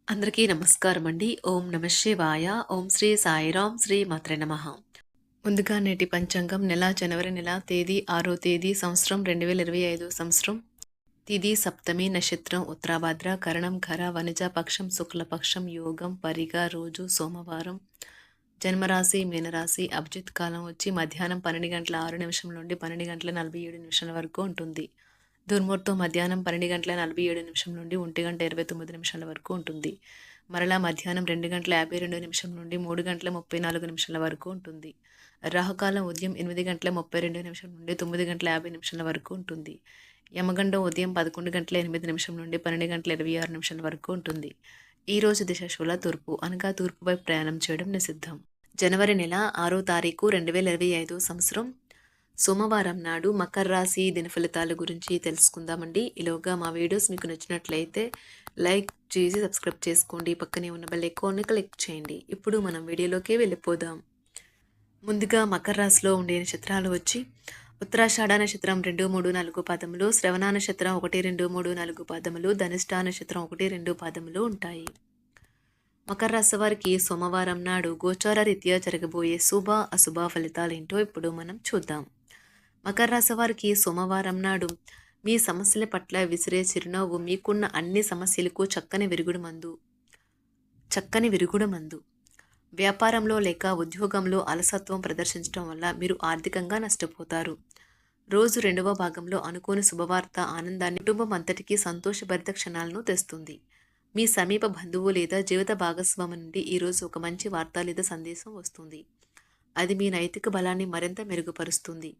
అందరికీ నమస్కారం అండి. ఓం నమ శివాయ. ఓం శ్రీ సాయిరాం శ్రీ మాత్రే నమః. ముందుగా నేటి పంచాంగం నెల జనవరి నెల తేదీ 6వ తేదీ సంవత్సరం 2025 సంవత్సరం. తిథి సప్తమి, నక్షత్రం ఉత్తరాభాద్ర, కరణం ఖర, వనిజ, పక్షం శుక్లపక్షం, యోగం పరిగ, రోజు సోమవారం. జన్మరాశి మీనరాశి. అభిజిత్ కాలం వచ్చి మధ్యాహ్నం 12 గంటల 6 నిమిషం నుండి 12 గంటల 47 నిమిషాల వరకు ఉంటుంది. దుర్ముహూర్తం మధ్యాహ్నం 12 గంటల 47 నిమిషం నుండి 1 గంట 29 నిమిషాల వరకు ఉంటుంది. మరలా మధ్యాహ్నం 2 గంటల 52 నిమిషం నుండి 3 గంటల 34 నిమిషాల వరకు ఉంటుంది. రాహుకాలం ఉదయం 8 గంటల 32 నిమిషం నుండి 9 గంటల 50 నిమిషాల వరకు ఉంటుంది. యమగండం ఉదయం 11 గంటల 8 నిమిషం నుండి 12 గంటల 26 నిమిషాల వరకు ఉంటుంది. ఈ రోజు దిశ శూల తూర్పు, అనగా తూర్పు వైపు ప్రయాణం చేయడం నిషిద్ధం. జనవరి నెల 6వ తారీఖు 2025 సంవత్సరం సోమవారం నాడు మకర రాశి దిన ఫలితాల గురించి తెలుసుకుందామండి. ఈలోగా మా వీడియోస్ మీకు నచ్చినట్లయితే లైక్ చేసి సబ్స్క్రైబ్ చేసుకోండి. పక్కనే ఉన్న బెల్ ఐకాన్ని క్లిక్ చేయండి. ఇప్పుడు మనం వీడియోలోకి వెళ్ళిపోదాం. ముందుగా మకర రాశిలో ఉండే నక్షత్రాలు వచ్చి ఉత్తరాషాఢ నక్షత్రం 2, 3, 4 పాదములు, శ్రవణ నక్షత్రం 1, 2, 3, 4 పాదములు, ధనిష్ఠ నక్షత్రం 1, 2 పాదములు ఉంటాయి. మకర రాశి వారికి సోమవారం నాడు గోచార రీత్యా జరగబోయే శుభ అశుభ ఫలితాలేంటో ఇప్పుడు మనం చూద్దాం. మకర రాశి వారికి సోమవారం నాడు మీ సమస్యల పట్ల విసిరే చిరునవ్వు మీకున్న అన్ని సమస్యలకు చక్కని విరుగుడు మందు. వ్యాపారంలో లేక ఉద్యోగంలో అలసత్వం ప్రదర్శించడం వల్ల మీరు ఆర్థికంగా నష్టపోతారు. రోజు 2వ భాగంలో అనుకోని శుభవార్త ఆనందాన్ని కుటుంబం అంతటికీ సంతోషభరిత క్షణాలను తెస్తుంది. మీ సమీప బంధువు లేదా జీవిత భాగస్వామి నుండి ఈరోజు ఒక మంచి వార్త లేదా సందేశం వస్తుంది. అది మీ నైతిక బలాన్ని మరింత మెరుగుపరుస్తుంది.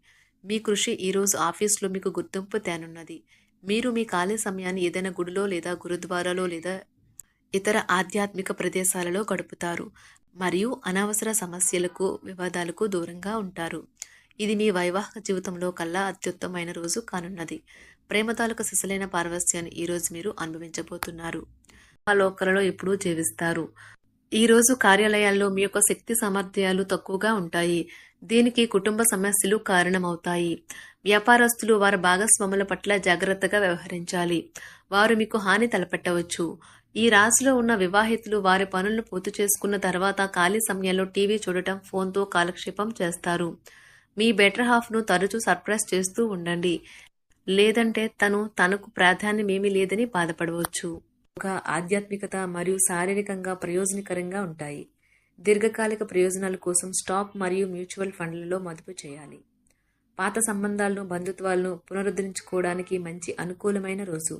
మీ కృషి ఈరోజు ఆఫీస్లో మీకు గుర్తింపు తేనున్నది. మీరు మీ ఖాళీ సమయాన్ని ఏదైనా గుడిలో లేదా గురుద్వారాలో లేదా ఇతర ఆధ్యాత్మిక ప్రదేశాలలో గడుపుతారు మరియు అనవసర సమస్యలకు వివాదాలకు దూరంగా ఉంటారు. ఇది మీ వైవాహిక జీవితంలో కల్లా అత్యుత్తమైన రోజు కానున్నది. ప్రేమ తాలూకు సిసలైన పారవస్యాన్ని ఈరోజు మీరు అనుభవించబోతున్నారు. ఆ లోకలలో ఎప్పుడూ జీవిస్తారు. ఈరోజు కార్యాలయాల్లో మీ యొక్క శక్తి సామర్థ్యాలు తక్కువగా ఉంటాయి. దీనికి కుటుంబ సమస్యలు కారణమవుతాయి. వ్యాపారస్తులు వారి భాగస్వాముల పట్ల జాగ్రత్తగా వ్యవహరించాలి. వారు మీకు హాని తలపెట్టవచ్చు. ఈ రాశిలో ఉన్న వివాహితులు వారి పనులను పూర్తి చేసుకున్న తర్వాత ఖాళీ సమయంలో టీవీ చూడటం, ఫోన్తో కాలక్షేపం చేస్తారు. మీ బెటర్ హాఫ్ను తరచూ సర్ప్రైజ్ చేస్తూ ఉండండి. లేదంటే తనకు ప్రాధాన్యమేమీ లేదని బాధపడవచ్చు. ఒక ఆధ్యాత్మికత మరియు శారీరకంగా ప్రయోజనకరంగా ఉంటాయి. దీర్ఘకాలిక ప్రయోజనాల కోసం స్టాక్ మరియు మ్యూచువల్ ఫండ్లలో మదుపు చేయాలి. పాత సంబంధాలను, బంధుత్వాలను పునరుద్ధరించుకోవడానికి మంచి అనుకూలమైన రోజు.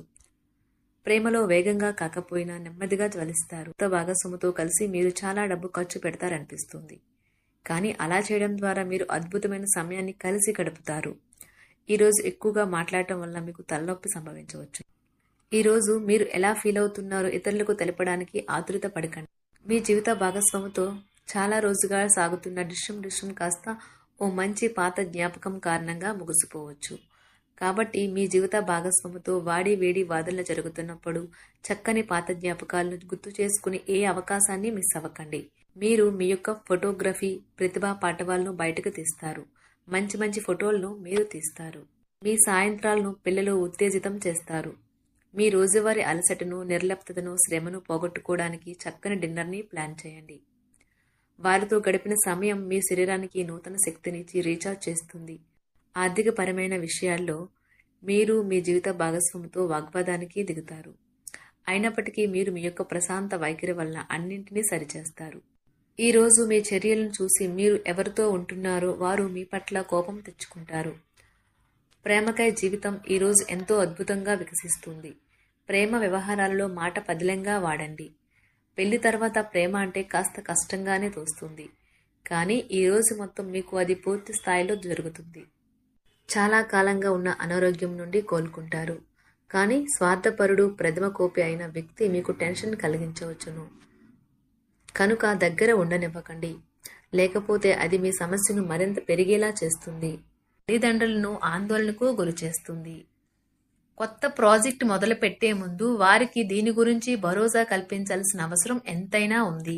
ప్రేమలో వేగంగా కాకపోయినా నెమ్మదిగా జ్వలిస్తారు. కొత్త భాగస్వామితో కలిసి మీరు చాలా డబ్బు ఖర్చు పెడతారనిపిస్తుంది. కానీ అలా చేయడం ద్వారా మీరు అద్భుతమైన సమయాన్ని కలిసి గడుపుతారు. ఈరోజు ఎక్కువగా మాట్లాడటం వల్ల మీకు తలనొప్పి సంభవించవచ్చు. ఈరోజు మీరు ఎలా ఫీల్ అవుతున్నారో ఇతరులకు తెలపడానికి ఆతురత పడకండి. మీ జీవిత భాగస్వామితో చాలా రోజుగా సాగుతున్న డిష్యం కాస్త ఓ మంచి పాత జ్ఞాపకం కారణంగా ముగిసిపోవచ్చు. కాబట్టి మీ జీవిత భాగస్వామితో వాడి వేడి వాదనలు జరుగుతున్నప్పుడు చక్కని పాత జ్ఞాపకాలను గుర్తు చేసుకుని ఏ అవకాశాన్ని మిస్ అవ్వకండి. మీరు మీ యొక్క ఫోటోగ్రఫీ ప్రతిభా పాటవాలను బయటకు తీస్తారు. మంచి ఫోటోలను మీరు తీస్తారు. మీ సాయంత్రాలను పిల్లలు ఉత్తేజితం చేస్తారు. మీ రోజువారీ అలసటను, నిర్లిప్తతను, శ్రమను పోగొట్టుకోవడానికి చక్కని డిన్నర్ని ప్లాన్ చేయండి. వారితో గడిపిన సమయం మీ శరీరానికి నూతన శక్తినిచ్చి రీఛార్జ్ చేస్తుంది. ఆర్థికపరమైన విషయాల్లో మీరు మీ జీవిత భాగస్వామితో వాగ్వాదానికి దిగుతారు. అయినప్పటికీ మీరు మీ యొక్క ప్రశాంత వైఖరి వలన అన్నింటినీ సరిచేస్తారు. ఈరోజు మీ చర్యలను చూసి మీరు ఎవరితో ఉంటున్నారో వారు మీ పట్ల కోపం తెచ్చుకుంటారు. ప్రేమకై జీవితం ఈరోజు ఎంతో అద్భుతంగా వికసిస్తుంది. ప్రేమ వ్యవహారాలలో మాట పదిలంగా వాడండి. పెళ్లి తర్వాత ప్రేమ అంటే కాస్త కష్టంగానే తోస్తుంది. కానీ ఈరోజు మొత్తం మీకు అది పూర్తి స్థాయిలో జరుగుతుంది. చాలా కాలంగా ఉన్న అనారోగ్యం నుండి కోలుకుంటారు. కానీ స్వార్థపరుడు, ప్రథమ కోపి అయిన వ్యక్తి మీకు టెన్షన్ కలిగించవచ్చును. కనుక దగ్గర ఉండనివ్వకండి. లేకపోతే అది మీ సమస్యను మరింత పెరిగేలా చేస్తుంది. తల్లిదండ్రులను ఆందోళనకు గురిచేస్తుంది. కొత్త ప్రాజెక్ట్ మొదలు పెట్టే ముందు వారికి దీని గురించి భరోసా కల్పించాల్సిన అవసరం ఎంతైనా ఉంది.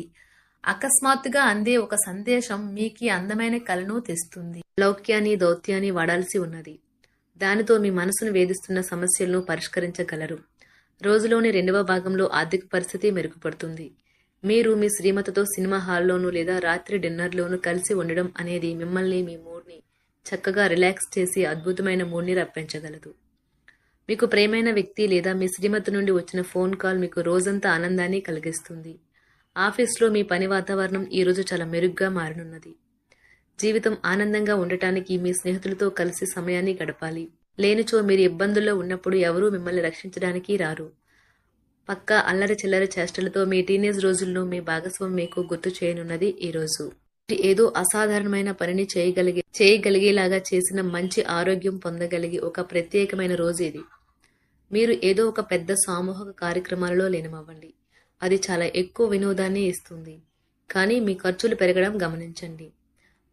అకస్మాత్తుగా అందే ఒక సందేశం మీకు అందమైన కలను తెస్తుంది. లౌక్యాన్ని, దౌత్యాన్ని వాడాల్సి ఉన్నది. దానితో మీ మనసును వేధిస్తున్న సమస్యలను పరిష్కరించగలరు. రోజులోని రెండవ భాగంలో ఆర్థిక పరిస్థితి మెరుగుపడుతుంది. మీరు మీ శ్రీమతితో సినిమా హాల్లోనూ లేదా రాత్రి డిన్నర్లోనూ కలిసి ఉండడం అనేది మిమ్మల్ని మీ మూడ్ని చక్కగా రిలాక్స్ చేసి అద్భుతమైన మూడ్ని రప్పించగలదు. మీకు ప్రియమైన వ్యక్తి లేదా మీ శ్రీమతి నుండి వచ్చిన ఫోన్ కాల్ మీకు రోజంతా ఆనందాన్ని కలిగిస్తుంది. ఆఫీస్లో మీ పని వాతావరణం ఈరోజు చాలా మెరుగ్గా మారనున్నది. జీవితం ఆనందంగా ఉండటానికి మీ స్నేహితులతో కలిసి సమయాన్ని గడపాలి. లేనిచో మీరు ఇబ్బందుల్లో ఉన్నప్పుడు ఎవరూ మిమ్మల్ని రక్షించడానికి రారు. పక్కా అల్లరి చిల్లరి చేష్టలతో మీ టీనేజ్ రోజుల్లో మీ భాగస్వామి మీకు గుర్తు చేయనున్నది ఈరోజు. ఏదో అసాధారణమైన పనిని చేయగలిగేలాగా చేసిన మంచి ఆరోగ్యం పొందగలిగి ఒక ప్రత్యేకమైన రోజు ఇది. మీరు ఏదో ఒక పెద్ద సామూహిక కార్యక్రమాలలో లీనమవ్వండి. అది చాలా ఎక్కువ వినోదాన్ని ఇస్తుంది. కానీ మీ ఖర్చులు పెరగడం గమనించండి.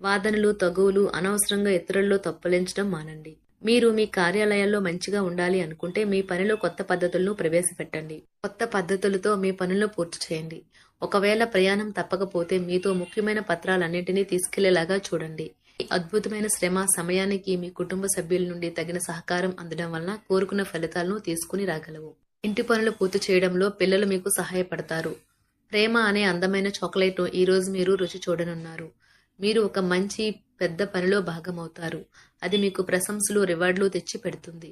వాదనలు తగువులు అనవసరంగా ఇతరుల్లో తప్పులించడం మానండి. మీరు మీ కార్యాలయాల్లో మంచిగా ఉండాలి అనుకుంటే మీ పనిలో కొత్త పద్ధతులను ప్రవేశపెట్టండి. కొత్త పద్ధతులతో మీ పనులను పూర్తి చేయండి. ఒకవేళ ప్రయాణం తప్పకపోతే మీతో ముఖ్యమైన పత్రాలన్నింటినీ తీసుకెళ్లేలాగా చూడండి. ఈ అద్భుతమైన శ్రమ సమయానికి మీ కుటుంబ సభ్యుల నుండి తగిన సహకారం అందడం వలన కోరుకున్న ఫలితాలను తీసుకుని రాగలవు. ఇంటి పనులు పూర్తి చేయడంలో పిల్లలు మీకు సహాయపడతారు. ప్రేమ అనే అందమైన చాక్లెట్ను ఈరోజు మీరు రుచి చూడనున్నారు. మీరు ఒక మంచి పెద్ద పనిలో భాగమవుతారు. అది మీకు ప్రశంసలు రివార్డులు తెచ్చి పెడుతుంది.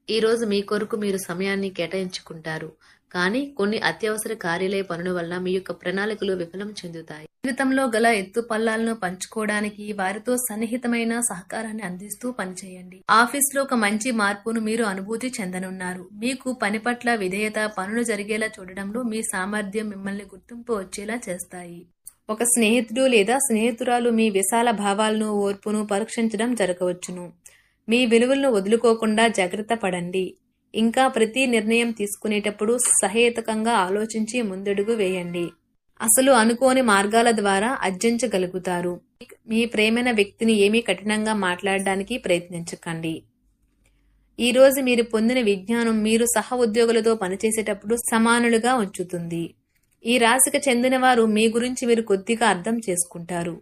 ఈరోజు మీ కొరకు మీరు సమయాన్ని కేటాయించుకుంటారు. కానీ కొన్ని అత్యవసర కార్యాలయ పనుల వల్ల మీ యొక్క ప్రణాళికలు విఫలం చెందుతాయి. జీవితంలో గల ఎత్తు పల్లాలను పంచుకోవడానికి వారితో సన్నిహితమైన సహకారాన్ని అందిస్తూ పనిచేయండి. ఆఫీస్లో ఒక మంచి మార్పును మీరు అనుభూతి చెందనున్నారు. మీకు పని పట్ల విధేయత, పనులు జరిగేలా చూడడంలో మీ సామర్థ్యం మిమ్మల్ని గుర్తింపు వచ్చేలా చేస్తాయి. ఒక స్నేహితుడు లేదా స్నేహితురాలు మీ విశాల భావాలను, ఓర్పును పరీక్షించడం జరగవచ్చును. మీ విలువలను వదులుకోకుండా జాగ్రత్త పడండి. ఇంకా ప్రతి నిర్ణయం తీసుకునేటప్పుడు సహేతుకంగా ఆలోచించి ముందడుగు వేయండి. అసలు అనుకోని మార్గాల ద్వారా అర్జించగలుగుతారు. మీ ప్రేమైన వ్యక్తిని ఏమీ కఠినంగా మాట్లాడడానికి ప్రయత్నించకండి. ఈరోజు మీరు పొందిన విజ్ఞానం మీరు సహ ఉద్యోగులతో పనిచేసేటప్పుడు సమానులుగా ఉంచుతుంది. ఈ రాశికి చెందిన వారు మీ గురించి మీరు కొద్దిగా అర్థం చేసుకుంటారు.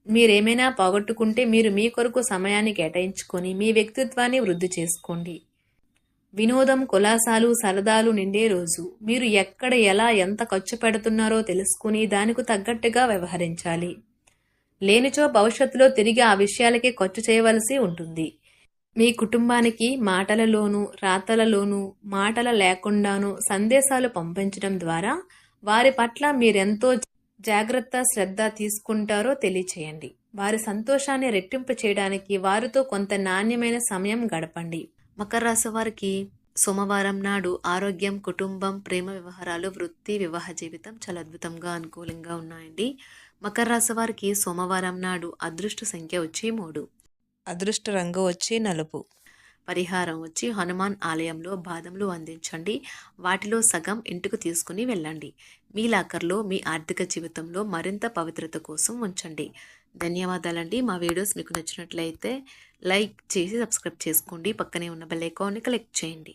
మీరేమైనా పోగొట్టుకుంటే మీరు మీ కొరకు సమయాన్ని కేటాయించుకొని మీ వ్యక్తిత్వాన్ని వృద్ధి చేసుకోండి. వినోదం, కులాసాలు, సరదాలు నిండే రోజు. మీరు ఎక్కడ ఎలా ఎంత ఖర్చు పెడుతున్నారో తెలుసుకుని దానికి తగ్గట్టుగా వ్యవహరించాలి. లేనిచో భవిష్యత్తులో తిరిగి ఆ విషయాలకే ఖర్చు చేయవలసి ఉంటుంది. మీ కుటుంబానికి మాటలలోనూ రాతలలోనూ మాటల లేకుండానూ సందేశాలు పంపించడం ద్వారా వారి పట్ల మీరెంతో జాగ్రత్త శ్రద్ధ తీసుకుంటారో తెలియచేయండి. వారి సంతోషాన్ని రెట్టింపు చేయడానికి వారితో కొంత నాణ్యమైన సమయం గడపండి. మకర రాశి వారికి సోమవారం నాడు ఆరోగ్యం, కుటుంబం, ప్రేమ వ్యవహారాలు, వృత్తి, వివాహ జీవితం చాలా అద్భుతంగా అనుకూలంగా ఉన్నాయండి. మకర రాశి వారికి సోమవారం నాడు అదృష్ట సంఖ్య వచ్చి 3, అదృష్ట రంగు వచ్చి నలుపు. పరిహారం వచ్చి హనుమాన్ ఆలయంలో బాదంలు అందించండి. వాటిలో సగం ఇంటికి తీసుకుని వెళ్ళండి. మీ లాకర్లో మీ ఆర్థిక జీవితంలో మరింత పవిత్రత కోసం ఉంచండి. ధన్యవాదాలండి. మా వీడియోస్ మీకు నచ్చినట్లయితే లైక్ చేసి సబ్స్క్రైబ్ చేసుకోండి. పక్కనే ఉన్న బెల్ ఐకాన్ని క్లిక్ చేయండి.